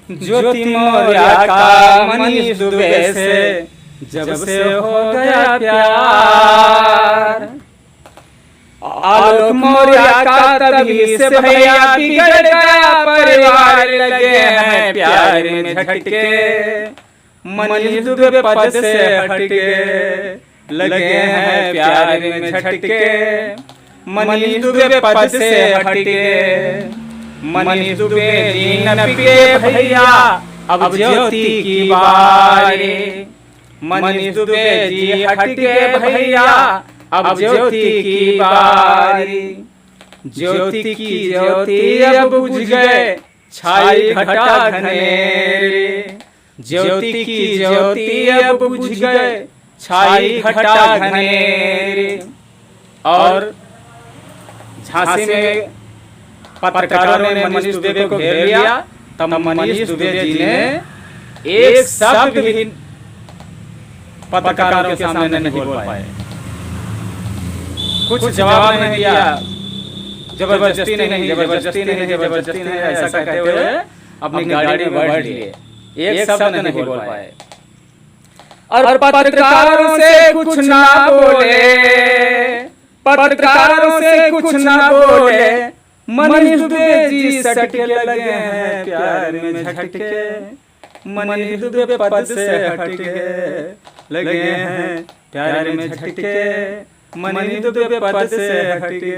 ज्योति मौर्या का मनीष दुबे से जब से हो गया प्यार। आलोक मौर्या का तभी से भैया बिगड़ गया परिवार, लगे हैं प्यार में झटके मनीष दुबे पद से हटके, लगे हैं प्यार में झटके मनीष दुबे पद से हटके। मनीष दुबे जी न पिए भैया अब ज्योति की बारी, मनीष दुबे जी हटके भैया अब ज्योति की बारी। ज्योति की ज्योति अब बुझ गए छाई घटा घनेरे, ज्योति की ज्योति अब बुझ गए छाई घटा घनेरे। और झांसी में पत्रकारों ने मनीष दुबे को घेर लिया, तब मनीष दुबे जी ने एक शब्द भी पत्रकारों के सामने नहीं बोल पाए, कुछ जवाब नहीं दिया। जबरदस्ती नहीं, जबरदस्ती नहीं, जबरदस्ती नहीं ऐसा कहते हुए अपनी गाड़ी में बैठ लिए, एक शब्द नहीं बोल पाए। और पत्रकारों से कुछ ना बोले, पत्रकारों से कुछ ना बोले मनीष दुबे जी सटके, लगे हैं प्यार में झटके मनीष दुबे पद से हटके, लगे हैं प्यार में झटके मनीष दुबे पद से हटके।